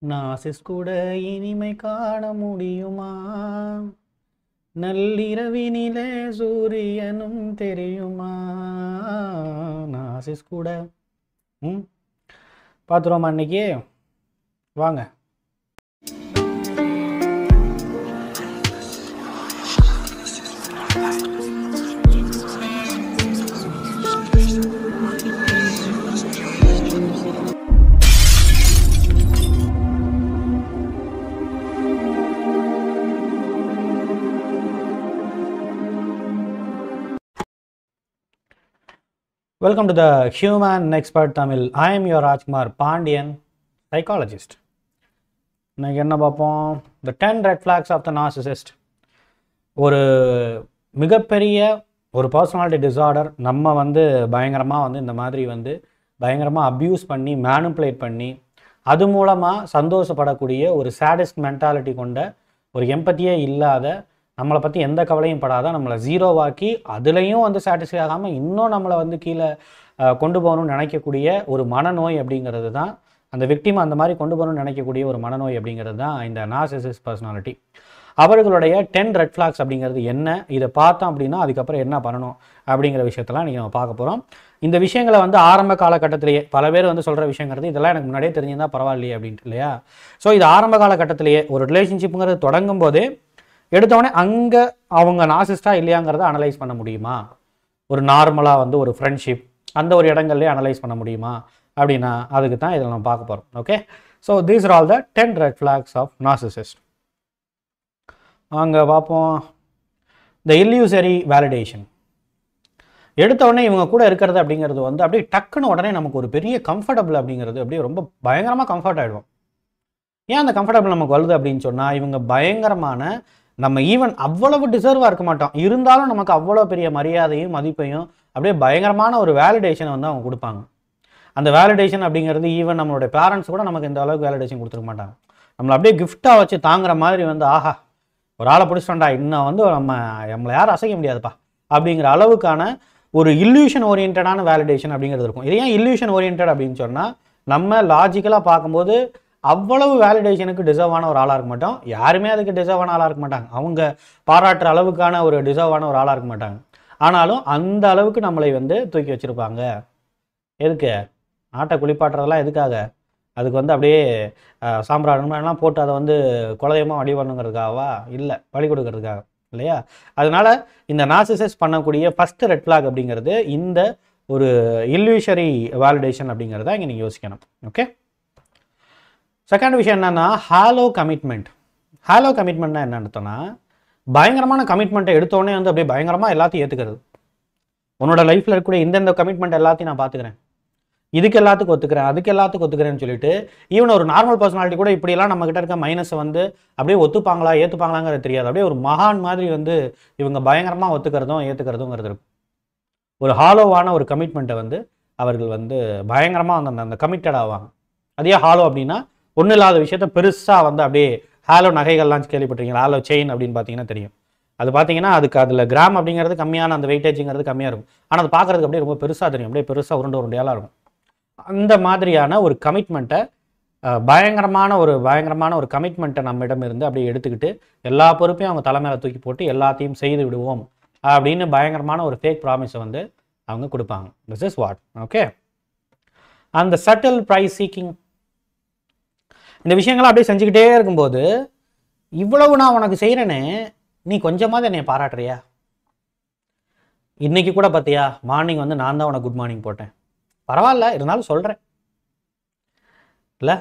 Nazis கூட இனிமை காண முடியுமா? நள்ளிரவினிலே சூரியனும் தெரியுமா? நாசிஸ் கூட பார்த்துருவோமா இன்னைக்கு? வாங்க. Welcome to the Human Expert Tamil. I am your Rajkumar Pandian, psychologist. இன்னைக்கு என்ன பார்ப்போம்? The 10 red flags of the narcissist. ஒரு மிகப்பெரிய ஒரு பர்சனாலிட்டி டிஸார்டர் நம்ம பயங்கரமாக இந்த மாதிரி பயங்கரமாக அப்யூஸ் பண்ணி மேனிப்புலேட் பண்ணி அது மூலமாக சந்தோஷப்படக்கூடிய ஒரு சாடிஸ்ட் மென்டாலிட்டி கொண்ட ஒரு எம்பத்தியே இல்லாத, நம்மளை பற்றி எந்த கவலையும் படாத, நம்மளை ஜீரோவாக்கி அதுலேயும் சாட்டிஸ்ஃபை ஆகாமல் இன்னும் நம்மளை கீழே கொண்டு போகணும்னு நினைக்கக்கூடிய ஒரு மனநோய் அப்படிங்கிறது தான், அந்த விக்டிம் அந்த மாதிரி கொண்டு போகணும்னு நினைக்கக்கூடிய ஒரு மனநோய் அப்படிங்கிறது தான் இந்த நார்சிசிஸ்ட் பர்சனாலிட்டி. அவர்களுடைய 10 ரெட் ஃப்ளாக்ஸ் அப்படிங்கிறது என்ன, இதை பார்த்தோம் அப்படின்னா அதுக்கப்புறம் என்ன பண்ணணும் அப்படிங்கிற விஷயத்தெல்லாம் நீங்கள் நம்ம பார்க்க போகிறோம். இந்த விஷயங்களை ஆரம்ப காலகட்டத்திலேயே பல பேர் சொல்கிற விஷயங்கிறது இதெல்லாம் எனக்கு முன்னாடியே தெரிஞ்சிருந்தால் பரவாயில்லையே அப்படின்ட்டு இல்லையா? ஸோ இது ஆரம்ப காலகட்டத்திலேயே ஒரு ரிலேஷன்ஷிப்புங்கிறது தொடங்கும் போதே எடுத்தவொடனே அங்கே அவங்க நார்சிஸ்டா இல்லையாங்கிறத அனலைஸ் பண்ண முடியுமா? ஒரு நார்மலாக ஒரு ஃப்ரெண்ட்ஷிப் அந்த ஒரு இடங்கள்லேயே அனலைஸ் பண்ண முடியுமா அப்படின்னா அதுக்கு தான் இதில் நம்ம பார்க்க போகிறோம். Okay, so these are all the 10 red flags of narcissist. அங்கே பார்ப்போம். த இல்லியூசரி வேலிடேஷன். எடுத்தவொடனே இவங்க கூட இருக்கிறது அப்படிங்கிறது அப்படியே டக்குன்னு உடனே நமக்கு ஒரு பெரிய கம்ஃபர்டபுள் அப்படிங்கிறது அப்படியே ரொம்ப பயங்கரமாக கம்ஃபர்ட் ஆகிடும். ஏன் அந்த கம்ஃபர்டபுள் நமக்கு வருது அப்படின்னு சொன்னால், இவங்க பயங்கரமான, நம்ம ஈவன் அவ்வளவு டிசர்வாக இருக்க மாட்டோம், இருந்தாலும் நமக்கு அவ்வளோ பெரிய மரியாதையும் மதிப்பையும் அப்படியே பயங்கரமான ஒரு வேலிடேஷனை அவங்க கொடுப்பாங்க. அந்த வேலிடேஷன் அப்படிங்கிறது ஈவன் நம்மளுடைய பேரண்ட்ஸ் கூட நமக்கு இந்த அளவுக்கு வேலிடேஷன் கொடுத்துருக்க மாட்டாங்க. நம்மளை அப்படியே கிஃப்டாக வச்சு தாங்குற மாதிரி ஆஹா ஒரு ஆளை பிடிச்சிட்டோண்டா, இன்னும் நம்மளை யாரும் அசைக்க முடியாதுப்பா அப்படிங்கிற அளவுக்கான ஒரு இல்லூஷன் ஓரியன்டான வேலிடேஷன் அப்படிங்கிறது இருக்கும். இது ஏன் இல்லூஷன் ஓரியன்ட் அப்படின்னு சொன்னால், நம்ம லாஜிக்கலாக பார்க்கும்போது அவ்வளவு வேலிடேஷனுக்கு டிசர்வான ஒரு ஆளாக இருக்க மாட்டோம், யாருமே அதுக்கு டிசர்வான ஆளாக இருக்க மாட்டாங்க, அவங்க பாராட்டுற அளவுக்கான ஒரு டிசர்வான ஒரு ஆளாக இருக்க மாட்டாங்க. ஆனாலும் அந்த அளவுக்கு நம்மளை தூக்கி வச்சுருப்பாங்க. எதுக்கு? ஆட்டை குளிப்பாட்டுறதெல்லாம் எதுக்காக? அதுக்கு அப்படியே சாம்பிராணெல்லாம் போட்டு அதை குலதெய்வமாக வழி பண்ணுங்கிறதுக்காகவா? இல்லை, வழி கொடுக்கறதுக்காக இல்லையா? அதனால் இந்த நார்சிசிஸ்ட் பண்ணக்கூடிய ஃபஸ்ட்டு ரெட் ஃப்ளாக் அப்படிங்கிறது இந்த ஒரு இல்லூஷரி வேலிடேஷன் அப்படிங்கிறத இங்கே நீங்கள் யோசிக்கணும். ஓகே, செகண்ட் விஷயம் என்னன்னா ஹாலோ கமிட்மெண்ட். ஹாலோ கமிட்மெண்ட்னா என்னன்னா, பயங்கரமான கமிட்மெண்ட்டை எடுத்தோடனே அப்படியே பயங்கரமாக எல்லாத்தையும் ஏற்றுக்கிறது. உன்னோட லைஃப்பில் இருக்கக்கூடிய இந்தந்த கமிட்மெண்ட் எல்லாத்தையும் நான் பார்த்துக்கிறேன், இதுக்கு எல்லாத்துக்கும் ஒத்துக்கிறேன், அதுக்கு எல்லாத்துக்கும் ஒத்துக்கிறேன்னு சொல்லிட்டு ஈவன் ஒரு நார்மல் பர்சனாலிட்டி கூட இப்படியெல்லாம் நம்மக்கிட்ட இருக்க மைனஸை அப்படியே ஒத்துப்பாங்களா ஏற்றுப்பாங்களாங்கிறது தெரியாது. அப்படியே ஒரு மகான் மாதிரி இவங்க பயங்கரமாக ஒத்துக்கிறதும் ஏற்றுக்கிறதுங்கிறது இருக்கும். ஒரு ஹாலோவான ஒரு கமிட்மெண்ட்டை அவர்கள் பயங்கரமாக அந்த கமிட்டட் ஆவாங்க. அதே ஹாலோ அப்படின்னா ஒன்றும் இல்லாத விஷயத்த பெருசாக அப்படியே ஹாலோ நகைகள்லாம் கேள்விப்பட்டிருக்கீங்களா? ஹாலோ செயின் அப்படின்னு பார்த்தீங்கன்னா தெரியும். அது பார்த்தீங்கன்னா அதுக்கு அதில் கிராம் அப்படிங்கிறது கம்மியான அந்த வெயிட்டேஜுங்கிறது கம்மியாக இருக்கும், ஆனால் அது பார்க்குறதுக்கு அப்படியே ரொம்ப பெருசாக தெரியும், அப்படியே பெருசாக உருண்டையாக இருக்கும். அந்த மாதிரியான ஒரு கமிட்மெண்ட்டை பயங்கரமான ஒரு கமிட்மெண்ட்டை நம்மிடம் இருந்து அப்படியே எடுத்துக்கிட்டு எல்லா பொறுப்பையும் அவங்க தலைமையில தூக்கி போட்டு எல்லாத்தையும் செய்து விடுவோம் அப்படின்னு பயங்கரமான ஒரு ஃபேக் ப்ராமிஸை அவங்க கொடுப்பாங்க. This is what. ஓகே, அந்த சட்டில் ப்ரைஸ் சீக்கிங், இந்த விஷயங்கள்லாம் அப்படியே செஞ்சுக்கிட்டே இருக்கும்போது, இவ்வளவு நான் உனக்கு செய்கிறேனே, நீ கொஞ்சமாவது என்னை பாராட்டுறியா? இன்னைக்கு கூட பார்த்தியா, மார்னிங் நான் தான் உனக்கு குட் மார்னிங் போட்டேன், பரவாயில்ல இருந்தாலும் சொல்கிறேன் இல்லை?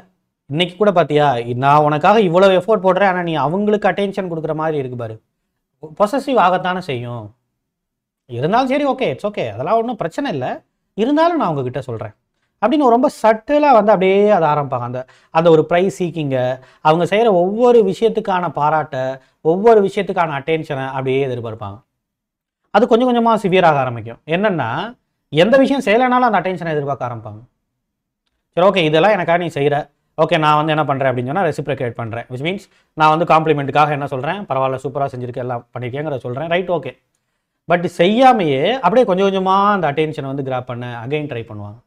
இன்னைக்கு கூட பார்த்தியா, நான் உனக்காக இவ்வளோ எஃபோர்ட் போடுறேன், ஆனால் நீ அவங்களுக்கு அட்டென்ஷன் கொடுக்குற மாதிரி இருக்கு பாரு. பொசசிவ் ஆகத்தானே செய்யும். இருந்தாலும் சரி, ஓகே, இட்ஸ் ஓகே, அதெல்லாம் ஒன்றும் பிரச்சனை இல்லை, இருந்தாலும் நான் உங்ககிட்ட சொல்கிறேன் அப்படின்னு ரொம்ப சட்டிலாக அப்படியே அதை ஆரம்பிப்பாங்க. அந்த ஒரு ப்ரைஸ் சீக்கிங்கை, அவங்க செய்கிற ஒவ்வொரு விஷயத்துக்கான பாராட்டை, ஒவ்வொரு விஷயத்துக்கான அட்டென்ஷனை அப்படியே எதிர்பார்ப்பாங்க. அது கொஞ்சம் கொஞ்சமாக சிவியராக ஆரம்பிக்கும். என்னென்னா, எந்த விஷயம் செய்யலைனாலும் அந்த அட்டென்ஷனை எதிர்பார்க்க ஆரம்பிப்பாங்க. சரி, ஓகே, இதெல்லாம் எனக்காக நீ செய்கிற, ஓகே, நான் என்ன பண்ணுறேன் அப்படின்னு சொன்னால் ரெசிப்ரிகேட் பண்ணுறேன். விச் மீன்ஸ் நான் காம்ப்ளிமெண்ட்டுக்காக என்ன சொல்கிறேன், பரவாயில்ல சூப்பராக செஞ்சுருக்கேன், எல்லாம் பண்ணியிருக்கேங்கிற சொல்கிறேன், ரைட், ஓகே. பட் செய்யாமையே அப்படியே கொஞ்சம் கொஞ்சமாக அந்த அட்டென்ஷனை கிராப் பண்ண அகைன் ட்ரை பண்ணுவாங்க.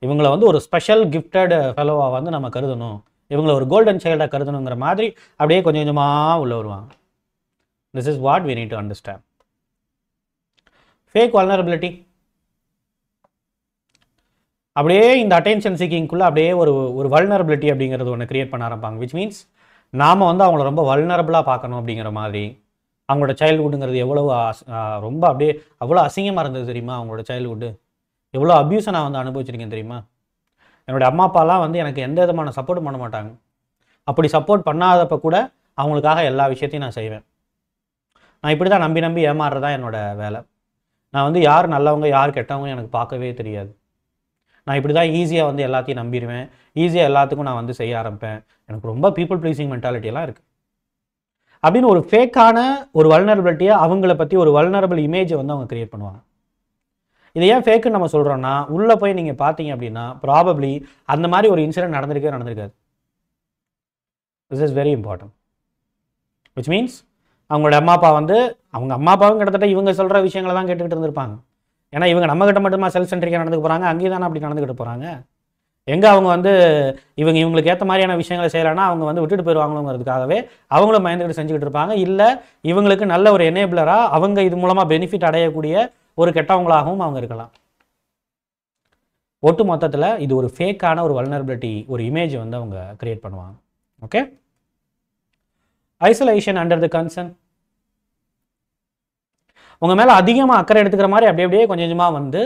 இவங்களை ஒரு ஸ்பெஷல் கிஃப்டட் ஃபெலோவாக நம்ம கருதணும், இவங்களை ஒரு கோல்டன் சைல்டாக கருதணுங்கிற மாதிரி அப்படியே கொஞ்சம் கொஞ்சமாக உள்ள வருவாங்க. This is what we need to understand. Fake vulnerability, அப்படியே இந்த அட்டென்ஷன் சீக்கிங்குள்ளே அப்படியே ஒரு வல்னரபிலிட்டி அப்படிங்கிறது ஒன்று கிரியேட் பண்ண ஆரம்பிப்பாங்க. விச் மீன்ஸ் நாம் வந்து அவங்கள ரொம்ப வல்னரபிளாக பார்க்கணும் அப்படிங்கிற மாதிரி. அவங்களோட சைல்டுஹுட்டுங்கிறது எவ்வளோ ரொம்ப அப்படியே அவ்வளோ அசிங்கமாக இருந்தது தெரியுமா? அவங்களோட சைல்டுஹுட்டு எவ்வளோ அப்யூஸை நான் வந்து அனுபவிச்சிருக்கேன் தெரியுமா? என்னுடைய அம்மா அப்பாலாம் வந்து எனக்கு எந்த விதமான சப்போர்ட்டும் பண்ண மாட்டாங்க. அப்படி சப்போர்ட் பண்ணாதப்போ கூட அவங்களுக்காக எல்லா விஷயத்தையும் நான் செய்வேன். நான் இப்படி தான் நம்பி ஏமாறுறதா என்னோட வேலை. நான் வந்து யார் நல்லவங்க யார் கெட்டவங்க எனக்கு பார்க்கவே தெரியாது. நான் இப்படி தான் ஈஸியாக வந்து எல்லாத்தையும் நம்பிடுவேன். ஈஸியாக எல்லாத்துக்கும் நான் வந்து செய்ய ஆரம்பிப்பேன். எனக்கு ரொம்ப பீப்புள் ப்ளீசிங் மென்டாலிட்டியெல்லாம் இருக்குது. அப்படின்னு ஒரு ஃபேக்கான ஒரு வல்னரபிலிட்டியை, அவங்கள பற்றி ஒரு வல்னரபிள் இமேஜை வந்து அவங்க கிரியேட் பண்ணுவாங்க. இதை ஏன் ஃபேக்குன்னு நம்ம சொல்கிறோன்னா, உள்ளே போய் நீங்கள் பார்த்தீங்க அப்படின்னா ப்ராபப்ளி அந்த மாதிரி ஒரு இன்சிடென்ட் நடந்திருக்காது. This is very important. Which means அவங்களோட அம்மா அப்பா வந்து அவங்க அம்மா அப்பாவும் கிட்டத்தட்ட இவங்க சொல்கிற விஷயங்களை தான் கேட்டுக்கிட்டு இருந்திருப்பாங்க. ஏன்னா இவங்க நம்மகிட்ட மட்டுமா செல்ஃப் சென்ட்ரிக்காக நடந்துக்க போகிறாங்க, அங்கேயும் தானே அப்படி நடந்துக்கிட்டு போகிறாங்க. எங்கே அவங்க வந்து இவங்களுக்கு ஏற்ற மாதிரியான விஷயங்களை செய்யலைன்னா அவங்க வந்து விட்டுட்டு போயிடுவாங்களோங்கிறதுக்காகவே அவங்களும் பயந்துக்கிட்டு செஞ்சுக்கிட்டு இருப்பாங்க. இல்லை இவங்களுக்கு நல்ல ஒரு எனேபிளராக அவங்க இது மூலமாக பெனிஃபிட் அடையக்கூடிய ஒரு கெட்டவங்களாகவும் அவங்க இருக்கலாம். ஒட்டு மொத்தத்தில் இது ஒரு ஃபேக்கான ஒரு வல்னரபிலிட்டி, ஒரு இமேஜ் வந்து அவங்க கிரியேட் பண்ணுவாங்க. Okay. Isolation under the concern, உங்கள் மேலே அதிகமாக அக்கறை எடுத்துக்கிற மாதிரி அப்படியே கொஞ்சம் கொஞ்சமாக வந்து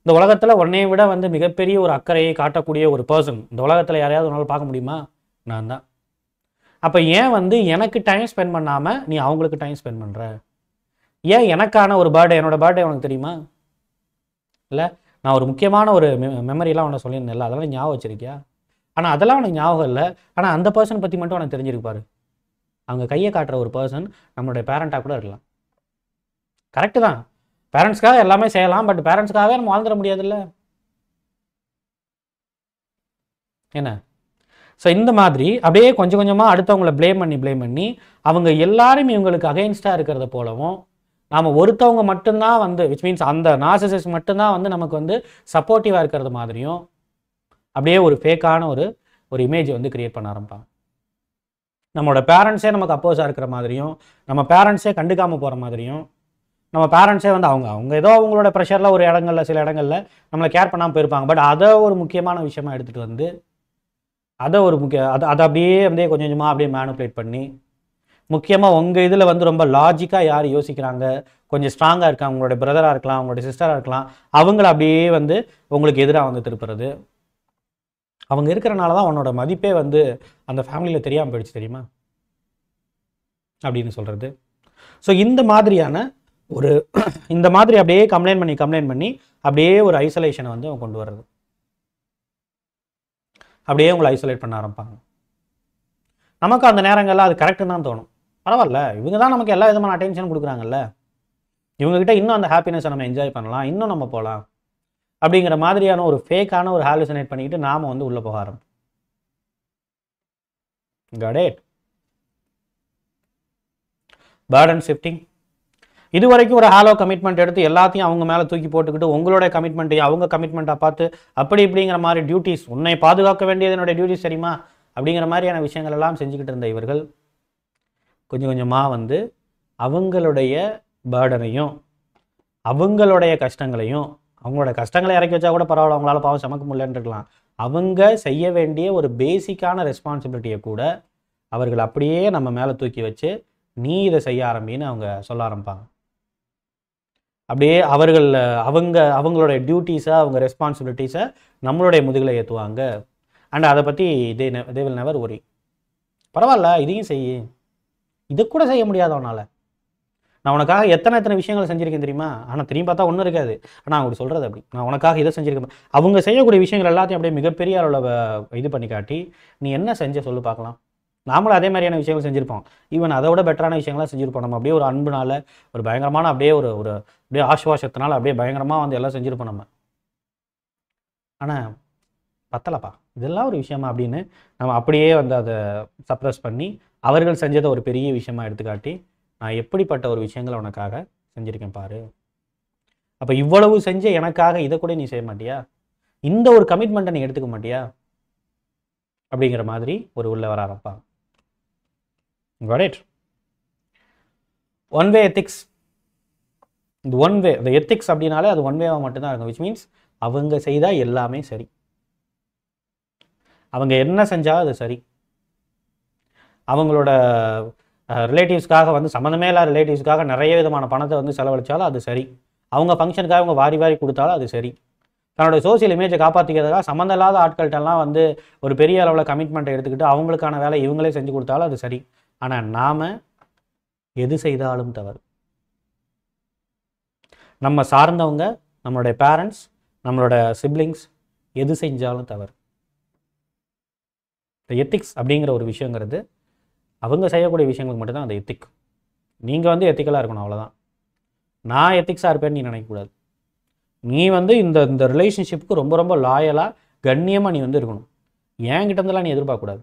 இந்த உலகத்தில் உன்னை விட வந்து மிகப்பெரிய ஒரு அக்கறையை காட்டக்கூடிய ஒரு பர்சன் இந்த உலகத்தில் யாரையாவது ஒரு நாள் பார்க்க முடியுமா? நான் தான். அப்போ ஏன் வந்து எனக்கு டைம் ஸ்பெண்ட் பண்ணாமல் நீ அவங்களுக்கு டைம் ஸ்பெண்ட் பண்ணுற? ஏன் எனக்கான ஒரு பர்த்டே, என்னோட பர்த்டே உனக்கு தெரியுமா? இல்லை நான் ஒரு முக்கியமான ஒரு மெமரிலாம் உன்னை சொல்லியிருந்தேன்ல, அதெல்லாம் ஞாபகம் வச்சிருக்கியா? ஆனால் அதெல்லாம் உனக்கு ஞாபகம் இல்லை. ஆனால் அந்த பர்சன் பற்றி மட்டும் உனக்கு தெரிஞ்சிருப்பாரு. அவங்க கையை காட்டுற ஒரு பர்சன் நம்மளுடைய பேரண்ட்டாக கூட இருக்கலாம். கரெக்டு தான், பேரண்ட்ஸ்க்காக எல்லாமே செய்யலாம். பட் பேரண்ட்ஸ்க்காகவே நம்ம வாழ்ந்துட முடியாதுல்ல, என்ன? ஸோ இந்த மாதிரி அப்படியே கொஞ்சம் கொஞ்சமாக அடுத்தவங்களை ப்ளேம் பண்ணி அவங்க எல்லாரும் இவங்களுக்கு அகெயின்ஸ்டாக இருக்கிறத போலவும், நாம் ஒருத்தவங்க மட்டும்தான் வந்து விச் மீன்ஸ் அந்த நார்சிசிஸ்ட் மட்டும்தான் வந்து நமக்கு வந்து சப்போர்ட்டிவாக இருக்கிறது மாதிரியும் அப்படியே ஒரு ஃபேக்கான ஒரு இமேஜ் வந்து கிரியேட் பண்ண ஆரம்பிப்பாங்க. நம்மளோட பேரண்ட்ஸே நமக்கு அப்போஸாக இருக்கிற மாதிரியும், நம்ம பேரண்ட்ஸே கண்டுக்காமல் போகிற மாதிரியும், நம்ம பேரண்ட்ஸே வந்து அவங்க ஏதோ அவங்களோட ப்ரெஷரில் ஒரு இடங்களில் சில இடங்களில் நம்மளை கேர் பண்ணாமல் போயிருப்பாங்க. பட் அதை ஒரு முக்கியமான விஷயமா எடுத்துகிட்டு வந்து அதை அப்படியே கொஞ்சம் கொஞ்சமாக அப்படியே மேனிபுலேட் பண்ணி, முக்கியமாக உங்கள் இதில் வந்து ரொம்ப லாஜிக்காக யார் யோசிக்கிறாங்க, கொஞ்சம் ஸ்ட்ராங்காக இருக்காங்க, அவங்களோட பிரதராக இருக்கலாம், அவங்களோட சிஸ்டராக இருக்கலாம், அவங்கள அப்படியே வந்து உங்களுக்கு எதிராக வந்து திருப்புறது. அவங்க இருக்கிறனால தான் உன்னோட மதிப்பே வந்து அந்த ஃபேமிலியில் தெரியாமல் போயிடுச்சு தெரியுமா அப்படின்னு சொல்கிறது. ஸோ இந்த மாதிரி அப்படியே கம்ப்ளைண்ட் பண்ணி அப்படியே ஒரு ஐசோலேஷனை வந்து அவங்க கொண்டு வர்றது, அப்படியே உங்களை ஐசோலேட் பண்ண ஆரம்பிப்பாங்க. நமக்கு அந்த நேரங்களில் அது கரெக்டுன்னு தான் தோணும். பரவாயில்ல, இவங்க தான் நமக்கு எல்லா விதமான அட்டென்ஷன் கொடுக்குறாங்கல்ல, இவங்ககிட்ட இன்னும் அந்த ஹாப்பினஸை நம்ம என்ஜாய் பண்ணலாம், இன்னும் நம்ம போகலாம் அப்படிங்கிற மாதிரியான ஒரு ஃபேக்கான ஒரு ஹாலுசினேட் பண்ணிக்கிட்டு நாம் வந்து உள்ளே போக ஆரம்பிப்போம். Got it? பர்டன் ஷிஃப்டிங், இது வரைக்கும் ஒரு ஹாலோ கமிட்மெண்ட் எடுத்து எல்லாத்தையும் அவங்க மேலே தூக்கி போட்டுக்கிட்டு உங்களோட கமிட்மெண்ட்டையும் அவங்க கமிட்மெண்ட்டாக பார்த்து அப்படி இப்படிங்கிற மாதிரி டியூட்டிஸ், உன்னை பாதுகாக்க வேண்டியது என்னுடைய டியூட்டிஸ் தெரியுமா அப்படிங்கிற மாதிரியான விஷயங்கள் எல்லாம் செஞ்சுக்கிட்டு இருந்த இவர்கள் கொஞ்சம் கொஞ்சமாக வந்து அவங்களுடைய பர்டனையும் அவங்களுடைய கஷ்டங்களையும், அவங்களோட கஷ்டங்களை இறக்கி வச்சா கூட பரவாயில்ல, அவங்களால பாவம் சமக்க முடியலன்னு இருக்கலாம், அவங்க செய்ய வேண்டிய ஒரு பேசிக்கான ரெஸ்பான்சிபிலிட்டியை கூட அவர்கள் அப்படியே நம்ம மேலே தூக்கி வச்சு நீ இதை செய்ய ஆரம்பின்னு அவங்க சொல்ல ஆரம்பிப்பாங்க. அப்படியே அவங்களோட டியூட்டிஸை, அவங்க ரெஸ்பான்சிபிலிட்டிஸை நம்மளுடைய முதுகில் ஏற்றுவாங்க. அண்ட் அதை பற்றி தே வில் நெவர் ஒரி. பரவாயில்ல, இதையும் செய்ய, இது கூட செய்ய முடியாதவனால நான் உனக்காக எத்தனை விஷயங்கள் செஞ்சுருக்கேன் தெரியுமா, ஆனால் திரும்பி பார்த்தா ஒன்றும் இருக்காது. ஆனால் அவங்க சொல்கிறது அப்படி, நான் உனக்காக இதை செஞ்சுருக்கேன். அவங்க செய்யக்கூடிய விஷயங்கள் எல்லாத்தையும் அப்படியே மிகப்பெரிய அளவில் இது பண்ணி காட்டி நீ என்ன செஞ்ச சொல்லு பார்க்கலாம். நாமளும் அதே மாதிரியான விஷயங்கள் செஞ்சுருப்போம், ஈவன் அதை விட பெட்டரான விஷயங்கள்லாம் செஞ்சுருப்போம். நம்ம அப்படியே ஒரு அன்புனால, ஒரு பயங்கரமான அப்படியே அப்படியே ஆசுவாசத்தினால அப்படியே பயங்கரமாக வந்து எல்லாம் செஞ்சுருப்போம் நம்ம. ஆனால் பத்தலப்பா, இதெல்லாம் ஒரு விஷயமா அப்படின்னு நம்ம அப்படியே வந்து அதை சப்ரஸ் பண்ணி அவர்கள் செஞ்சதை ஒரு பெரிய விஷயமா எடுத்துக்காட்டி, நான் எப்படிப்பட்ட ஒரு விஷயங்களை உனக்காக செஞ்சுருக்கேன் பாரு, அப்போ இவ்வளவு செஞ்ச எனக்காக இதை கூட நீ செய்ய மாட்டியா, இந்த ஒரு கமிட்மெண்ட்டை நீ எடுத்துக்க மாட்டியா, அப்படிங்கிற மாதிரி ஒரு உள்ள வர ஆரம்பிப்பாங்க. Got it? One way ethics. இந்த ஒன் வே, இந்த எத்திக்ஸ் அப்படின்னாலே அது ஒன் வேவாக மட்டும்தான் இருக்கும். விச் மீன்ஸ் அவங்க செய்தால் எல்லாமே சரி, அவங்க என்ன செஞ்சாலும் அது சரி. அவங்களோட ரிலேட்டிவ்ஸ்க்காக வந்து சம்மந்தமே இல்லாத ரிலேட்டிவ்ஸ்க்காக நிறைய விதமான பணத்தை வந்து செலவழித்தாலும் அது சரி. அவங்க ஃபங்க்ஷனுக்காக அவங்க வாரி வாரி கொடுத்தாலும் அது சரி. தன்னோட சோசியல் இமேஜை காப்பாற்றிக்கிறதுக்காக சம்மந்தம் இல்லாத ஆட்கள்கிட்டலாம் வந்து ஒரு பெரிய அளவில் கமிட்மெண்ட்டை எடுத்துக்கிட்டு அவங்களுக்கான வேலை இவங்களே செஞ்சு கொடுத்தாலும் அது சரி. ஆனால் நாம் எது செய்தாலும் தவறு. நம்ம சார்ந்தவங்க, நம்மளுடைய பேரண்ட்ஸ், நம்மளோட சிப்ளிங்ஸ் எது செஞ்சாலும் தவறு. இந்த எத்திக்ஸ் அப்படிங்கிற ஒரு விஷயங்கிறது அவங்க செய்யக்கூடிய விஷயங்களுக்கு மட்டும்தான் அந்த எத்திக். நீங்கள் வந்து எத்திக்கலாக இருக்கணும், அவ்வளோதான். நான் எத்திக்ஸாக இருப்பேன்னு நீ நினைக்கக்கூடாது. நீ வந்து இந்த இந்த ரிலேஷன்ஷிப்புக்கு ரொம்ப ரொம்ப லாயலாக கண்ணியமாக நீ வந்து இருக்கணும். என்கிட்ட இருந்தெல்லாம் நீ எதிர்பார்க்கக்கூடாது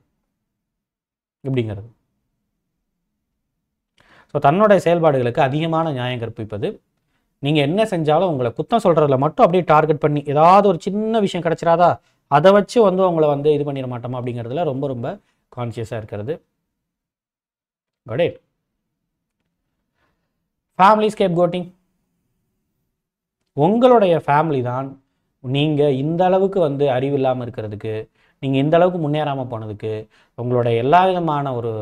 இப்படிங்கிறது. ஸோ தன்னுடைய செயல்பாடுகளுக்கு அதிகமான நியாயம் கற்பிப்பது. நீங்கள் என்ன செஞ்சாலும் உங்களை குத்தம் சொல்கிறதுல மட்டும் அப்படியே டார்கெட் பண்ணி ஏதாவது ஒரு சின்ன விஷயம் கிடச்சிடாதா அதை வச்சு வந்து உங்களை வந்து இது பண்ணிட மாட்டோமா அப்படிங்கிறதுல ரொம்ப ரொம்ப கான்சியஸாக இருக்கிறது. Got it? ஃபேமிலி ஸ்கேப்கோட்டிங். உங்களுடைய ஃபேமிலி தான் நீங்கள் இந்த அளவுக்கு வந்து அறிவு இல்லாமல் இருக்கிறதுக்கு, நீங்கள் இந்த அளவுக்கு முன்னேறாமல் போனதுக்கு, உங்களோட எல்லா விதமான ஒரு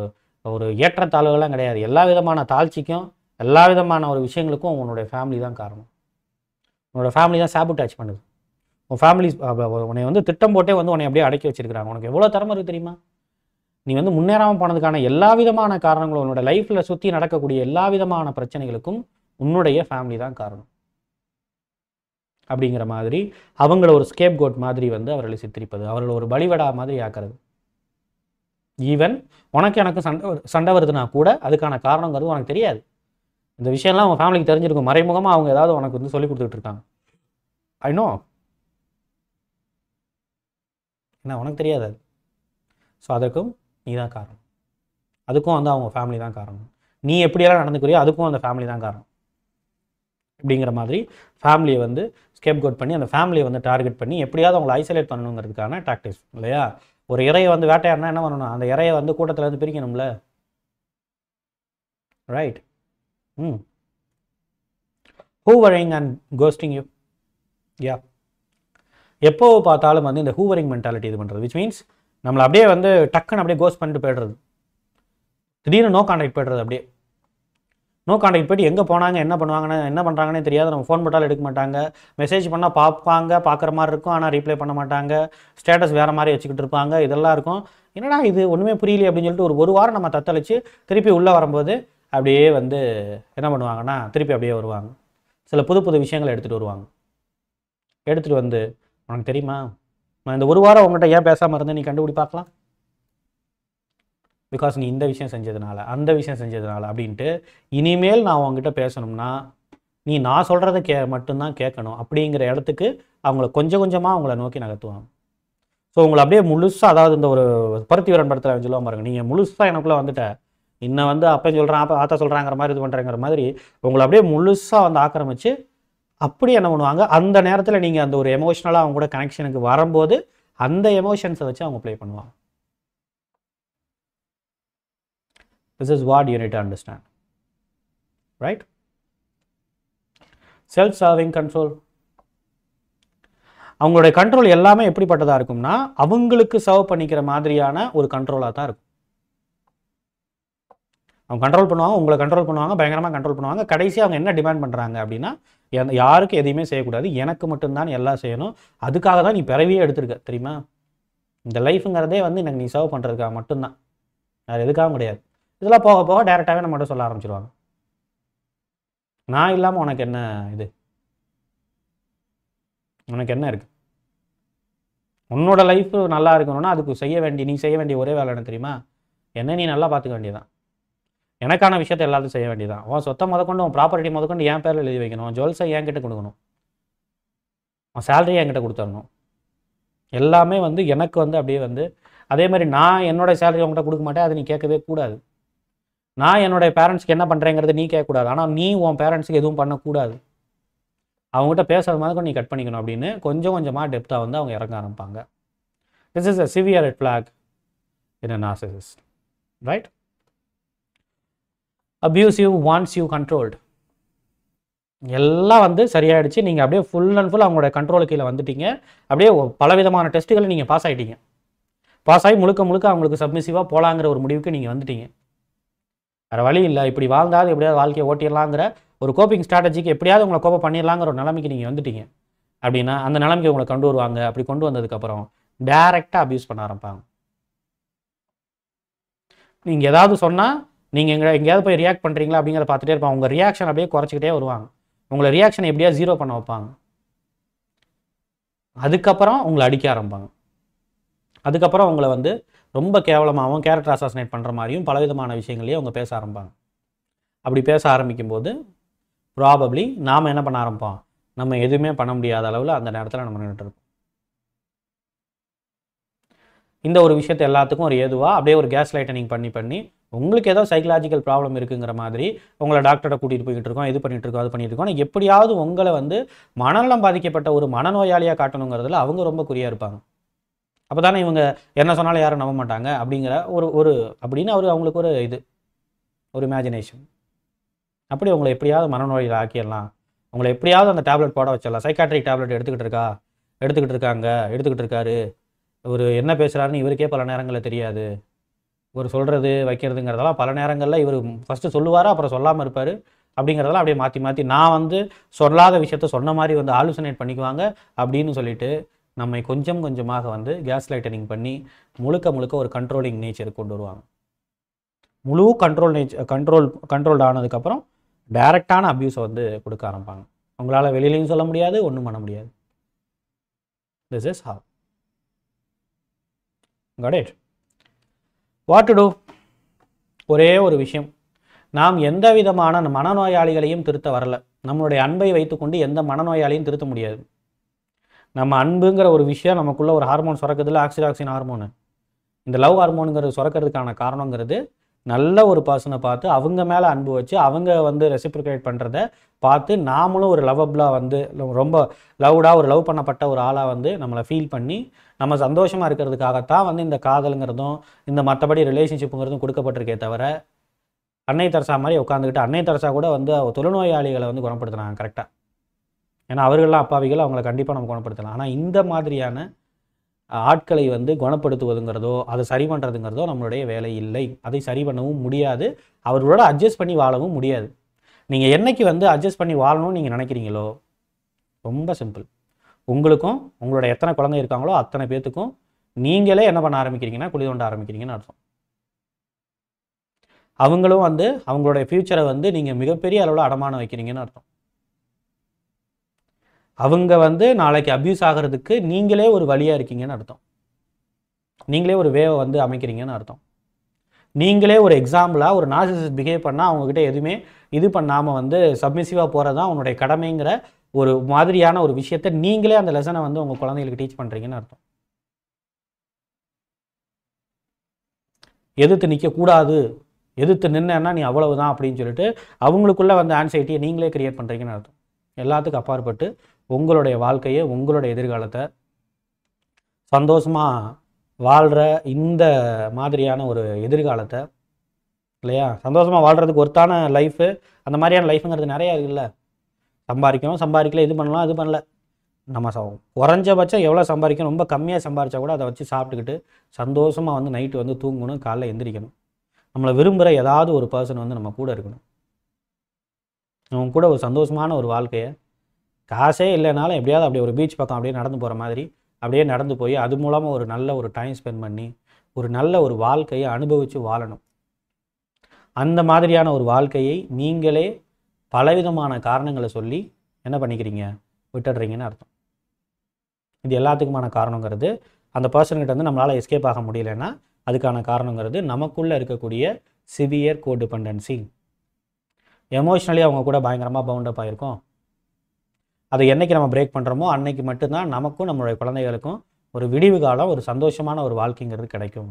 ஒரு ஏற்றத்தாழ்வுகள்லாம் கிடையாது, எல்லா விதமான தாழ்ச்சிக்கும் எல்லா விதமான ஒரு விஷயங்களுக்கும் உன்னுடைய ஃபேமிலி தான் காரணம். உன்னோட ஃபேமிலி தான் சாபுட்டாச் பண்ணுது. உன் ஃபேமிலி உன்னை வந்து திட்டம் போட்டே வந்து உன்னை அப்படியே அடக்கி வச்சிருக்கிறாங்க. உனக்கு எவ்வளோ திறமை இருக்குது தெரியுமா? நீ வந்து முன்னேறாமல் போனதுக்கான எல்லா விதமான காரணங்களும், உன்னோட லைஃப்பில் சுற்றி நடக்கக்கூடிய எல்லா விதமான பிரச்சனைகளுக்கும் உன்னுடைய ஃபேமிலி தான் காரணம் அப்படிங்கிற மாதிரி அவங்கள ஒரு ஸ்கேப் கோட் மாதிரி வந்து அவர்களை சித்தரிப்பது, அவர்களை ஒரு பலிவடா மாதிரி ஆக்கிறது. ஈவன் உனக்கு எனக்கு சண்டை வருதுன்னா கூட அதுக்கான காரணங்கிறது உனக்கு தெரியாது. இந்த விஷயம்லாம் அவங்க ஃபேமிலிக்கு தெரிஞ்சிருக்கும். மறைமுகமாக அவங்க ஏதாவது உனக்கு வந்து சொல்லி கொடுத்துட்டு இருக்காங்க. ஐ நோ, என்ன உனக்கு தெரியாது அது. ஸோ அதுக்கும் நீ தான் காரணம், அதுக்கும் வந்து அவங்க ஃபேமிலி தான் காரணம். நீ எப்படியெல்லாம் நடந்துக்கிறியோ அதுக்கும் அந்த ஃபேமிலி தான் காரணம் அப்படிங்கிற மாதிரி ஃபேமிலியை வந்து ஸ்கேப் கோட் பண்ணி அந்த ஃபேமிலியை வந்து டார்கெட் பண்ணி எப்படியாவது அவங்களை ஐசோலேட் பண்ணணுங்கிறதுக்கான டாக்டிக்ஸ் இல்லையா? ஒரு இறையை வந்து வேட்டையாடினா என்ன பண்ணணும்? அந்த இறையை வந்து கூட்டத்தில் இருந்து பிரிக்கணும்ல, right? Hovering and coasting you. Yeah, எப்போ பார்த்தாலும் வந்து இந்த ஹூவரிங் மென்டாலிட்டி இது பண்ணுறது. விச் மீன்ஸ் நம்மளை அப்படியே வந்து டக்குன்னு அப்படியே கோஸ்ட் பண்ணிட்டு போய்டுறது, திடீர்னு நோ கான்டாக்ட் போய்டுறது. அப்படியே நோ கான்டாக்ட் போய்ட்டு எங்கே போனாங்க, என்ன பண்ணுவாங்கன்னு, என்ன பண்ணுறாங்கன்னே தெரியாது. நம்ம ஃபோன் போட்டாலும் எடுக்க மாட்டாங்க, மெசேஜ் பண்ணால் பார்ப்பாங்க, பார்க்குற மாதிரி இருக்கும், ஆனால் ரீப்ளை பண்ண மாட்டாங்க, ஸ்டேட்டஸ் வேறு மாதிரி வச்சுக்கிட்டு இருப்பாங்க. இதெல்லாம் இருக்கும். என்னடா இது ஒன்றுமே புரியல அப்படின்னு சொல்லிட்டு ஒரு வாரம் நம்ம தத்தளித்து திருப்பி உள்ளே வரும்போது அப்படியே வந்து என்ன பண்ணுவாங்கன்னா திருப்பி அப்படியே வருவாங்க. சில புது புது விஷயங்களை எடுத்துகிட்டு வருவாங்க. எடுத்துகிட்டு வந்து உனக்கு தெரியுமா, நான் இந்த ஒரு வாரம் உங்கள்கிட்ட ஏன் பேசாமல் இருந்தேன் நீ கண்டுபிடி பார்க்கலாம், பிகாஸ் நீ இந்த விஷயம் செஞ்சதுனால, அந்த விஷயம் செஞ்சதுனால அப்படின்ட்டு. இனிமேல் நான் உங்ககிட்ட பேசணும்னா நீ நான் சொல்கிறத மட்டும்தான் கேட்கணும் அப்படிங்கிற இடத்துக்கு அவங்கள கொஞ்சம் கொஞ்சமாக அவங்கள நோக்கி நகர்த்துவாங்க. ஸோ உங்களை அப்படியே முழுசாக, அதாவது இந்த ஒரு பருத்தி வீரன் படத்தில் சொல்லுவாங்க பாருங்க, நீங்கள் முழுசாக எனக்குள்ளே வந்துட்ட, இன்னும் வந்து அப்போ சொல்கிறான் அப்போ ஆத்தா சொல்கிறாங்கிற மாதிரி இது பண்ணுறங்கிற மாதிரி உங்களை அப்படியே முழுசாக வந்து ஆக்கிரமிச்சு அப்படி என்ன பண்ணுவாங்க, அந்த நேரத்தில் நீங்கள் அந்த ஒரு எமோஷ்னலாக அவங்க கூட கனெக்ஷனுக்கு வரும்போது அந்த எமோஷன்ஸை வச்சு அவங்க ப்ளே பண்ணுவாங்க. This is what you need to understand, right? Self-serving control. அவங்களுடைய கண்ட்ரோல் எல்லாமே எப்படிப்பட்டதாக இருக்கும்னா அவங்களுக்கு சர்வ் பண்ணிக்கிற மாதிரியான ஒரு கண்ட்ரோலாக தான் இருக்கும். அவங்க கண்ட்ரோல் பண்ணுவாங்க, உங்களை கண்ட்ரோல் பண்ணுவாங்க, பயங்கரமாக கண்ட்ரோல் பண்ணுவாங்க. கடைசி அவங்க என்ன டிமாண்ட் பண்ணுறாங்க அப்படின்னா, யாருக்கும் எதையுமே செய்யக்கூடாது, எனக்கு மட்டும்தான் எல்லாம் செய்யணும். அதுக்காக தான் நீ பிறவியே எடுத்திருக்க தெரியுமா? இந்த லைஃபுங்கிறதே வந்து எனக்கு நீ சர்வ் பண்ணுறதுக்காக மட்டும்தான், அது எதுக்காகவும் கிடையாது. இதெல்லாம் போக போக டைரெக்டாகவே நம்மகிட்ட சொல்ல ஆரம்பிச்சிருவாங்க, நான் இல்லாமல் உனக்கு என்ன இது, உனக்கு என்ன இருக்குது, உன்னோட லைஃப் நல்லா இருக்கணும்னா அதுக்கு நீ செய்ய வேண்டிய ஒரே வேலை என்ன தெரியுமா, என்ன நீ நல்லா பார்த்துக்க வேண்டியதான், எனக்கான விஷயத்தை எல்லாத்தையும் செய்ய வேண்டியதான். உன் சொத்தை முதற்கொண்டு, உன் ப்ராப்பர்ட்டி முதற்கொண்டு என் பேரில் எழுதி வைக்கணும், ஜுவல்ஸை என்கிட்ட கொடுக்கணும், உன் சேலரியை என்கிட்ட கொடுத்துடணும், எல்லாமே வந்து எனக்கு வந்து அப்படியே வந்து. அதே மாதிரி நான் என்னோடய சேலரி உங்கள்கிட்ட கொடுக்க மாட்டேன், அதை நீ கேட்கவே கூடாது. நான் என்னுடைய பேரண்ட்ஸ்க்கு என்ன பண்ணுறேங்கிறது நீ கேட்கக்கூடாது, ஆனால் நீ உன் பேரண்ட்ஸுக்கு எதுவும் பண்ணக்கூடாது. அவங்ககிட்ட பேசுறது மாதிரி நீ கட் பண்ணிக்கணும் அப்படின்னு கொஞ்சம் கொஞ்சமாக டெப்த்தாக வந்து அவங்க இறங்க ஆரம்பிப்பாங்க. This is a severe red flag in a narcissist, right? Abusive wants you controlled. எல்லாம் வந்து சரியாயிடுச்சு, நீங்கள் அப்படியே ஃபுல் அண்ட் ஃபுல் அவங்களோட கண்ட்ரோலுக்கு கீழே வந்துட்டீங்க, அப்படியே பலவிதமான டெஸ்ட்டுகளை நீங்கள் பாஸ் ஆகிட்டீங்க, பாஸ் ஆகி முழுக்க முழுக்க அவங்களுக்கு சப்மிசிவாக போகலாங்கிற ஒரு முடிவுக்கு நீங்கள் வந்துட்டீங்க. வேறு வழி இல்லை, இப்படி வாழ்ந்தாலும் எப்படியாவது வாழ்க்கையை ஓட்டிடலாங்கிற ஒரு கோப்பிங் ஸ்ட்ராட்டஜிக்கு எப்படியாவது உங்களை கோப்பை பண்ணிடலாங்கிற ஒரு நிலைமைக்கு நீங்கள் வந்துட்டீங்க. அப்படின்னா அந்த நிலைமைக்கு உங்களை கொண்டு வருவாங்க. அப்படி கொண்டு வந்ததுக்கப்புறம் டைரெக்டாக அப்யூஸ் பண்ண ஆரம்பிப்பாங்க. நீங்கள் ஏதாவது சொன்னால் நீங்கள் எங்கேயாவது போய் ரியாக்ட் பண்ணுறீங்களா அப்படிங்கிறத பார்த்துட்டே இருப்பாங்க. உங்கள் ரியாக்ஷன் அப்படியே குறைச்சிக்கிட்டே வருவாங்க. உங்களை ரியாக்ஷன் எப்படியா ஜீரோ பண்ண வைப்பாங்க. அதுக்கப்புறம் உங்களை அடிக்க ஆரம்பிப்பாங்க. அதுக்கப்புறம் உங்களை வந்து ரொம்ப கேவலமாகவும் கேரக்டர் அசாசினேட் பண்ணுற மாதிரியும் பலவிதமான விஷயங்களையும் அவங்க பேச ஆரம்பிப்பாங்க. அப்படி பேச ஆரம்பிக்கும் போது ப்ராபப்ளி நாம் என்ன பண்ண ஆரம்பிப்போம், நம்ம எதுவுமே பண்ண முடியாத அளவில் அந்த நேரத்தில் நம்ம நின்றுட்டு இருப்போம். இந்த ஒரு விஷயத்தை எல்லாத்துக்கும் ஒரு ஏதுவாக அப்படியே ஒரு கேஸ் லைட்டனிங் பண்ணி உங்களுக்கு ஏதோ சைக்கலாஜிக்கல் ப்ராப்ளம் இருக்குங்கிற மாதிரி உங்களை டாக்டரை கூட்டிகிட்டு போய்கிட்டு இருக்கோம், இது பண்ணிகிட்டு இருக்கோம், அது பண்ணிட்டு இருக்கோம். ஆனால் எப்படியாவது உங்களை வந்து மனநலம் பாதிக்கப்பட்ட ஒரு மனநோயாளியாக காட்டணுங்கிறதுல அவங்க ரொம்ப குறியாக இருப்பாங்க. அப்போ தானே இவங்க என்ன சொன்னாலும் யாரும் நம்ப மாட்டாங்க அப்படிங்கிற ஒரு அப்படின்னு அவங்களுக்கு ஒரு இமேஜினேஷன். அப்படி உங்களை எப்படியாவது மனநோயில் ஆக்கிடலாம், உங்களை எப்படியாவது அந்த டேப்லெட் போட வச்சிடலாம். சைக்காட்ரிக் டேப்லெட் எடுத்துக்கிட்டு இருக்காரு, ஒரு என்ன பேசுகிறாருன்னு இவருக்கே பல நேரங்களில் தெரியாது, ஒரு சொல்கிறது வைக்கிறதுங்கிறதெல்லாம் பல நேரங்களில் இவர் ஃபஸ்ட்டு சொல்லுவார், அப்புறம் சொல்லாமல் இருப்பார். அப்படிங்கிறதெல்லாம் அப்படியே மாற்றி நான் வந்து சொல்லாத விஷயத்த சொன்ன மாதிரி வந்து ஆலோசனேட் பண்ணிக்குவாங்க அப்படின்னு சொல்லிட்டு நம்மை கொஞ்சம் கொஞ்சமாக வந்து கேஸ் லைட்டனிங் பண்ணி முழுக்க ஒரு கண்ட்ரோலிங் நேச்சருக்கு கொண்டு வருவாங்க. முழு கண்ட்ரோல்டு ஆனதுக்கப்புறம் டைரக்டான அப்யூஸை வந்து கொடுக்க ஆரம்பிப்பாங்க. உங்களால் வெளியிலையும் சொல்ல முடியாது, ஒன்றும் பண்ண முடியாது. This is how. Got it? What to do? ஒரே ஒரு விஷயம், நாம் எந்த விதமான மனநோயாளிகளையும் திருத்த வரல. நம்மளுடைய அன்பை வைத்துக்கொண்டு எந்த மனநோயாளியும் திருத்த முடியாது. நம்ம அன்புங்கிற ஒரு விஷயம் நமக்குள்ள ஒரு ஹார்மோன் சுரக்குதுல, ஆக்சிடாக்சின் ஹார்மோனு. இந்த லவ் ஹார்மோனுங்கிறது சுரக்கிறதுக்கான காரணங்கிறது நல்ல ஒரு பர்சனை பார்த்து அவங்க மேலே அன்பு வச்சு அவங்க வந்து ரெசிப்ரிகேட் பண்ணுறத பார்த்து நாமளும் ஒரு லவ்வபிளாக வந்து ரொம்ப லவ்டாக ஒரு லவ் பண்ணப்பட்ட ஒரு ஆளாக வந்து நம்மளை ஃபீல் பண்ணி நம்ம சந்தோஷமாக இருக்கிறதுக்காகத்தான் வந்து இந்த காதலுங்கிறதும் இந்த மற்றபடி ரிலேஷன்ஷிப்புங்கிறதும் கொடுக்கப்பட்டிருக்கே தவிர அன்னை தெரசா மாதிரி உட்காந்துக்கிட்டு அன்னை தெரசா கூட வந்து தொழுநோயாளிகளை வந்து குணப்படுத்தினாங்க கரெக்டாக. ஏன்னா அவர்கள்லாம் அப்பாவிகள், அவங்கள கண்டிப்பாக நம்ம குணப்படுத்தலாம். ஆனால் இந்த மாதிரியான ஆட்களை வந்து குணப்படுத்துவதுங்கிறதோ அதை சரி பண்ணுறதுங்கிறதோ நம்மளுடைய வேலை இல்லை. அதை சரி பண்ணவும் முடியாது, அவர்களோட அட்ஜஸ்ட் பண்ணி வாழவும் முடியாது. நீங்கள் என்னைக்கு வந்து அட்ஜஸ்ட் பண்ணி வாழணும்னு நீங்கள் நினைக்கிறீங்களோ, ரொம்ப சிம்பிள், உங்களுக்கும் உங்களோட எத்தனை குழந்தை இருக்காங்களோ அத்தனை பேர்த்துக்கும் நீங்களே என்ன பண்ண ஆரம்பிக்கிறீங்கன்னா குழி தோண்ட ஆரம்பிக்கிறீங்கன்னு அர்த்தம். அவங்களும் வந்து அவங்களுடைய ஃப்யூச்சரை வந்து நீங்கள் மிகப்பெரிய அளவில் அடமானம் வைக்கிறீங்கன்னு அர்த்தம். அவங்க வந்து நாளைக்கு அப்யூஸ் ஆகிறதுக்கு நீங்களே ஒரு வழியாக இருக்கீங்கன்னு அர்த்தம். நீங்களே ஒரு வேவை வந்து அமைக்கிறீங்கன்னு அர்த்தம். நீங்களே ஒரு எக்ஸாம்பிளாக ஒரு நார்சிசிஸ்ட் பிஹேவ் பண்ணால் அவங்கக்கிட்ட எதுவுமே இது பண்ணாமல் வந்து சப்மிசிவாக போகிறது தான் உங்களுடைய கடமைங்கிற ஒரு மாதிரியான ஒரு விஷயத்தை நீங்களே அந்த லெசனை வந்து உங்கள் குழந்தைகளுக்கு டீச் பண்ணுறீங்கன்னு அர்த்தம். எதிர்த்து நிற்கக்கூடாது, எதிர்த்து நின்னா நீ அவ்வளவுதான் அப்படின்னு சொல்லிட்டு அவங்களுக்குள்ளே வந்து ஆன்சைட்டியை நீங்களே கிரியேட் பண்ணுறீங்கன்னு அர்த்தம். எல்லாத்துக்கும் அப்பாற்பட்டு உங்களுடைய வாழ்க்கையை, உங்களுடைய எதிர்காலத்தை சந்தோஷமாக வாழ்கிற இந்த மாதிரியான ஒரு எதிர்காலத்தை இல்லையா, சந்தோஷமாக வாழ்கிறதுக்கு ஒருத்தான லைஃபு, அந்த மாதிரியான லைஃபுங்கிறது நிறையா இருக்குல்ல. சம்பாதிக்கணும், சம்பாதிக்கல, இது பண்ணலாம், அது பண்ணல, நம்ம குறைஞ்சபட்சம் எவ்வளோ சம்பாதிக்கணும், ரொம்ப கம்மியாக சம்பாதிச்சா கூட அதை வச்சு சாப்பிட்டுக்கிட்டு சந்தோஷமாக வந்து நைட்டு வந்து தூங்கணும், காலைல எந்திரிக்கணும். நம்மளை விரும்புகிற ஏதாவது ஒரு பர்சன் வந்து நம்ம கூட இருக்கணும். நம்ம கூட ஒரு சந்தோஷமான ஒரு வாழ்க்கையை, காசே இல்லைனாலும் எப்படியாவது அப்படியே ஒரு பீச் பக்கம் அப்படியே நடந்து போகிற மாதிரி அப்படியே நடந்து போய் அது மூலமாக ஒரு நல்ல ஒரு டைம் ஸ்பெண்ட் பண்ணி ஒரு நல்ல ஒரு வாழ்க்கையை அனுபவித்து வாழணும். அந்த மாதிரியான ஒரு வாழ்க்கையை நீங்களே பலவிதமான காரணங்களை சொல்லி என்ன பண்ணிக்கிறீங்க, விட்டுடுறீங்கன்னு அர்த்தம். இது எல்லாத்துக்குமான காரணங்கிறது அந்த பர்சன்கிட்ட வந்து நம்மளால் எஸ்கேப் ஆக முடியலன்னா அதுக்கான காரணங்கிறது நமக்குள்ளே இருக்கக்கூடிய சிவியர் கோடிபெண்டன்சி. எமோஷ்னலி அவங்க கூட பயங்கரமாக பவுண்டப் ஆகிருக்கும். அதை என்றைக்கு நம்ம பிரேக் பண்ணுறோமோ அன்னைக்கு மட்டும்தான் நமக்கும் நம்மளுடைய குழந்தைகளுக்கும் ஒரு விடிவு காலம், ஒரு சந்தோஷமான ஒரு வாழ்க்கைங்கிறது கிடைக்கும்.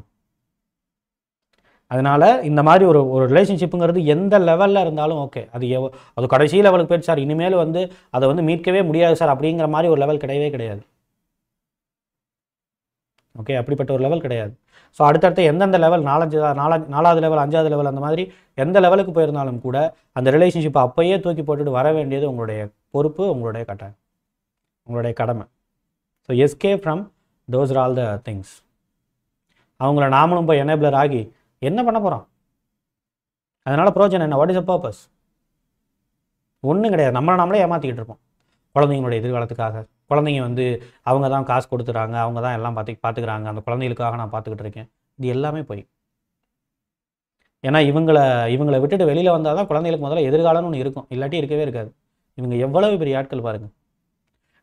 அதனால் இந்த மாதிரி ஒரு ரிலேஷன்ஷிப்புங்கிறது எந்த லெவலில் இருந்தாலும் ஓகே, அது கடைசி லெவலுக்கு போய்ட்டு சார் இனிமேல் வந்து அதை வந்து மீட்கவே முடியாது சார் அப்படிங்கிற மாதிரி ஒரு லெவல் கிடையவே கிடையாது. ஓகே, அப்படிப்பட்ட ஒரு லெவல் கிடையாது. ஸோ அடுத்தடுத்து எந்தெந்த லெவல் 4வது லெவல் 5வது லெவல் அந்த மாதிரி எந்த லெவலுக்கு போயிருந்தாலும் கூட அந்த ரிலேஷன்ஷிப்பை அப்போயே தூக்கி போட்டுட்டு வர வேண்டியது உங்களுடைய பொறுப்பு, உங்களுடைய கட்டாயம், உங்களுடைய கடமை. So escape from those are all the things. அவங்கள நாமளும் போய் எனேபிளர் ஆகி என்ன பண்ண போகிறோம்? அதனால் ப்ரோஜனம் என்ன? What is a purpose? ஒன்றும் கிடையாது. நம்மளே ஏமாற்றிக்கிட்டு இருப்போம் குழந்தைங்களுடைய எதிர்காலத்துக்காக. குழந்தைங்க வந்து அவங்க தான் காசு கொடுத்துறாங்க, அவங்க தான் எல்லாம் பார்த்துக்கிறாங்க, அந்த குழந்தைகளுக்காக நான் பார்த்துக்கிட்டு இருக்கேன். இது எல்லாமே போய். ஏன்னா இவங்களை விட்டுட்டு வெளியில் வந்தால் தான் குழந்தைகளுக்கு முதல்ல எதிர்காலம்னு ஒன்று இருக்கும், இல்லாட்டி இருக்கவே இருக்காது. இவங்க எவ்வளவு பெரிய ஆட்கள் பாருங்கள்.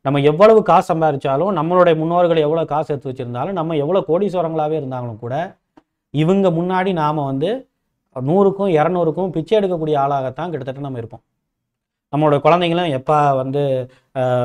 நம்ம எவ்வளவு காசு சம்பாதிச்சாலும், நம்மளுடைய முன்னோர்கள் எவ்வளோ காசு எடுத்து வச்சுருந்தாலும், நம்ம எவ்வளோ கோடீஸ்வரங்களாகவே இருந்தாலும் கூட இவங்க முன்னாடி நாம் வந்து 100க்கும் 200க்கும் பிச்சை எடுக்கக்கூடிய ஆளாகத்தான் கிட்டத்தட்ட நம்ம இருப்போம். நம்மளோட குழந்தைங்களும் எப்போ வந்து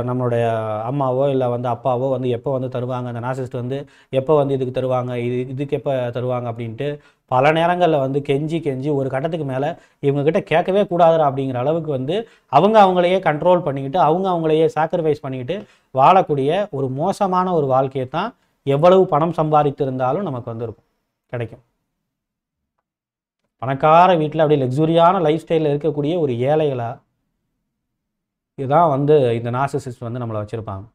நம்மளுடைய அம்மாவோ இல்லை வந்து அப்பாவோ வந்து எப்போ வந்து தருவாங்க, அந்த நார்சிசிஸ்ட் வந்து எப்போ வந்து இதுக்கு தருவாங்க, இதுக்கு எப்போ தருவாங்க அப்படின்ட்டு பல நேரங்களில் வந்து கெஞ்சி ஒரு கட்டத்துக்கு மேலே இவங்ககிட்ட கேட்கவே கூடாதுரா அப்படிங்கிற அளவுக்கு வந்து அவங்களையே கண்ட்ரோல் பண்ணிக்கிட்டு அவங்களையே சாக்ரிஃபைஸ் பண்ணிக்கிட்டு வாழக்கூடிய ஒரு மோசமான ஒரு வாழ்க்கையை தான் எவ்வளவு பணம் சம்பாதித்து இருந்தாலும் நமக்கு வந்து இருக்கும், கிடைக்கும். பணக்கார வீட்டில் அப்படியே லக்ஸுரியான லைஃப் ஸ்டைலில் இருக்கக்கூடிய ஒரு ஏழைகளாக இதுதான் வந்து இந்த நார்சிசிஸ்ட் வந்து நம்மளை வச்சுருப்பாங்க.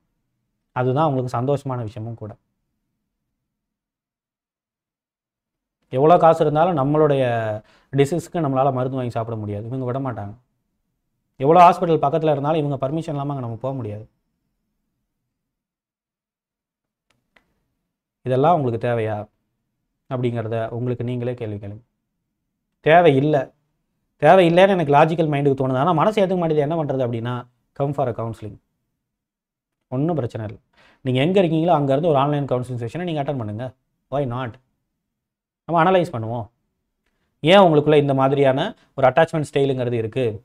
அதுதான் அவங்களுக்கு சந்தோஷமான விஷயமும் கூட. எவ்வளோ காசு இருந்தாலும் நம்மளுடைய டிசீஸ்க்கு நம்மளால் மருந்து வாங்கி சாப்பிட முடியாது, இவங்க விட மாட்டாங்க. எவ்வளோ ஹாஸ்பிட்டல் பக்கத்தில் இருந்தாலும் இவங்க பர்மிஷன் இல்லாமல் அங்கே நம்ம போக முடியாது. இதெல்லாம் உங்களுக்கு தேவையா அப்படிங்கிறத உங்களுக்கு நீங்களே கேள்வி கேளுங்க. தேவையில்லைன்னு எனக்கு லாஜிக்கல் மைண்டுக்கு தோணுது. ஆனால் மனசு ஏற்றுக்க மாட்டேது. என்ன பண்ணுறது அப்படின்னா, கம் ஃபார் அ கவுன்சிலிங். ஒன்றும் பிரச்சனை இல்லை. நீங்கள் எங்கே இருக்கீங்களோ அங்கேருந்து ஒரு ஆன்லைன் கவுன்சிலிங் செஷனை நீங்கள் அட்டன் பண்ணுங்கள். Y not? நம்ம அனலைஸ் பண்ணுவோம். ஏன் உங்களுக்குள்ளே இந்த மாதிரியான ஒரு அட்டாச்மெண்ட் ஸ்டைலுங்கிறது இருக்குது?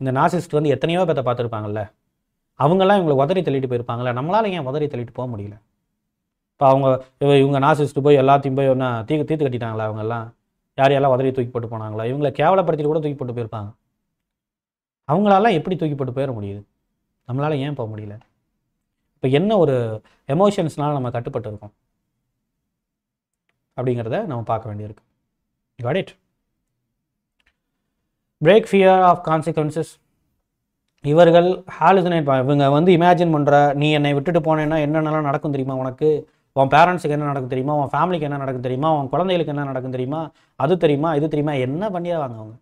இந்த நார்சிசிஸ்ட் வந்து எத்தனையோ பேர்த்த பார்த்துருப்பாங்கல்ல, அவங்கெல்லாம் இவங்களை உதறி தள்ளிட்டு போயிருப்பாங்கள்ல, நம்மளால் ஏன் உதறி தள்ளிட்டு போக முடியல? இப்போ இவங்க நார்சிசிஸ்ட் போய் எல்லாத்தையும் போய் ஒன்றா தீர்த்து கட்டிட்டாங்களா? அவங்கெல்லாம் யாரையெல்லாம் உதறி தூக்கி போட்டு போனாங்களா? இவங்களை கேவலப்படுத்திட்டு கூட தூக்கி போட்டு போயிருப்பாங்க. அவங்களாலாம் எப்படி தூக்கி போட்டு போயிட முடியுது? நம்மளால் ஏன் போக முடியல? இப்போ என்ன ஒரு எமோஷன்ஸ்னால் நம்ம கட்டுப்பட்டு இருக்கோம் அப்படிங்கிறத நம்ம பார்க்க வேண்டியிருக்கு. Got it? Break fear of consequences. இவர்கள் ஹாலுசினேட், இவங்க வந்து இமேஜின் பண்ணுற, நீ என்னை விட்டுட்டு போனேன்னா என்னென்னலாம் நடக்கும் தெரியுமா? உனக்கு உன் பேரண்ட்ஸுக்கு என்ன நடக்கும் தெரியுமா? உன் ஃபேமிலிக்கு என்ன நடக்கும் தெரியுமா? உன் குழந்தைகளுக்கு என்ன நடக்கும் தெரியுமா? அது தெரியுமா, இது தெரியுமா? என்ன பண்ணிடுவாங்க அவங்க?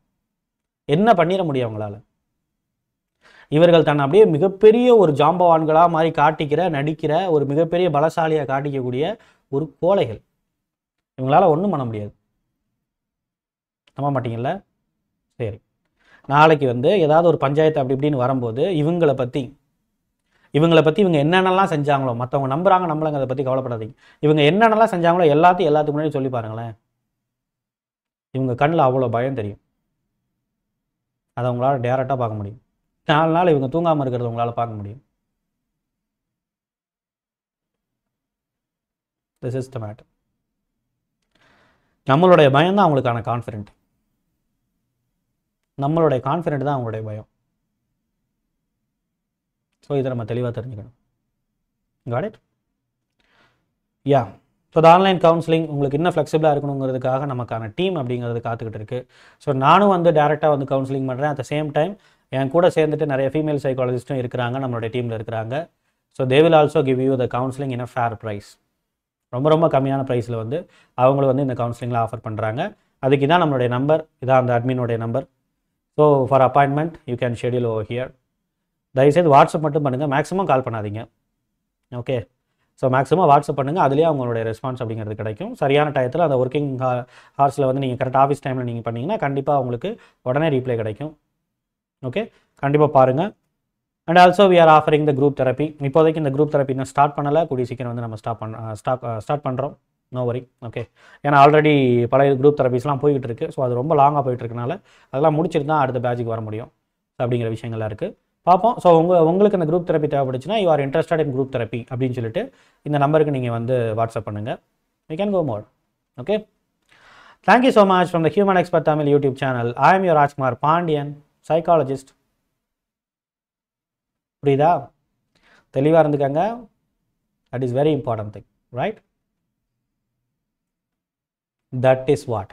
என்ன பண்ணிட முடியும் அவங்களால? இவர்கள் தன்னை அப்படியே மிகப்பெரிய ஒரு ஜாம்பவான்களாக மாதிரி நடிக்கிற ஒரு மிகப்பெரிய பலசாலியாக காட்டிக்கக்கூடிய ஒரு கோழைகள். இவங்களால ஒன்றும் பண்ண முடியாது. நம்ப மாட்டீங்கல்ல? சரி, நாளைக்கு வந்து ஏதாவது ஒரு பஞ்சாயத்து அப்படி இப்படின்னு வரும்போது இவங்களை பற்றி இவங்க என்னென்னலாம் செஞ்சாங்களோ, மற்றவங்க நம்புறாங்க நம்மளங்கிறத பற்றி கவலைப்படாதீங்க. இவங்க என்னென்னலாம் செஞ்சாங்களோ எல்லாத்துக்கு முன்னாடி சொல்லி பாருங்களேன். இவங்க கண்ணில் அவ்வளோ பயம் தெரியும். அதை உங்களால் டேரெக்டாக பார்க்க முடியும். 4 நாள் இவங்க தூங்காமல் இருக்கிறத உங்களால் பார்க்க முடியும். This is the matter. நம்மளுடைய பயம் தான் அவங்களுக்கான கான்ஃபிடென்ட். நம்மளுடைய கான்ஃபிடென்ட் தான் அவங்களுடைய பயம். ஸோ இதை நம்ம தெளிவாக தெரிஞ்சுக்கணும். Got it? யா. ஸோ இந்த ஆன்லைன் கவுன்சிலிங் உங்களுக்கு இன்னும் ஃப்ளெக்சிபிளாக இருக்கணுங்கிறதுக்காக நமக்கான டீம் அப்படிங்கிறது காத்துக்கிட்டு இருக்குது. ஸோ நானும் வந்து டேரெக்டாக வந்து கவுன்சிலிங் பண்ணுறேன். அட் த சேம் டைம் என் கூட சேர்ந்துட்டு நிறைய ஃபீமேல் சைக்காலஜிஸ்ட்டும் இருக்கிறாங்க, நம்மளுடைய டீமில் இருக்கிறாங்க. So they will also give you the counselling in a fair price. ரொம்ப கம்மியான ப்ரைஸில் வந்து அவங்களும் வந்து இந்த கவுன்சிலிங்கில் ஆஃபர் பண்ணுறாங்க. அதுக்கு இதான் நம்மளுடைய நம்பர், இதான் அந்த அட்மினுடைய number. So for appointment you can schedule over here. தயவுசெய்து வாட்ஸ்அப் மட்டும் பண்ணுங்கள், மேக்ஸிமம் கால் பண்ணாதீங்க. ஓகே, ஸோ மேக்ஸிமம் வாட்ஸ்அப் பண்ணுங்கள், அதுலேயே அவங்களுடைய ரெஸ்பான்ஸ் அப்படிங்கிறது கிடைக்கும். சரியான டயத்தில் அந்த ஒர்க்கிங் ஹார்ஸில் வந்து நீங்கள் கரெக்ட் ஆஃபீஸ் டைமில் நீங்கள் பண்ணிங்கன்னா கண்டிப்பாக உங்களுக்கு உடனே ரீப்ளை கிடைக்கும். ஓகே, கண்டிப்பாக பாருங்கள். And also we are offering the group therapy. இப்போதைக்கு இந்த குரூப் தெரப்பி இன்னும் ஸ்டார்ட் பண்ணலை, கூடிய சீக்கிரம் வந்து நம்ம ஸ்டார்ட் பண்ணுறோம். நோ வரி. ஓகே, ஏன்னா ஆல்ரெடி பழைய குரூப் தெரப்பிஸ்லாம் போய்கிட்டு இருக்குது. ஸோ அது ரொம்ப லாங்காக போயிட்டு இருக்கனால அதெல்லாம் முடிச்சுட்டு தான் அடுத்த பேட்சுக்கு வர முடியும் அப்படிங்கிற விஷயங்கள்லாம் இருக்குது. பார்ப்போம். ஸோ உங்களுக்கு இந்த குரூப் தெரப்பி தேவைப்படுச்சுன்னா you are interested in group therapy அப்படின்னு சொல்லிட்டு இந்த நம்பருக்கு நீங்கள் வந்து வாட்ஸ்அப் பண்ணுங்கள். You can go more. Okay, thank you so much from the human expert Tamil YouTube channel. I am your Rajkumar Pandian, psychologist. புரியுதா? தெளிவாக இருந்துக்கங்க. That is very important thing, right? That is what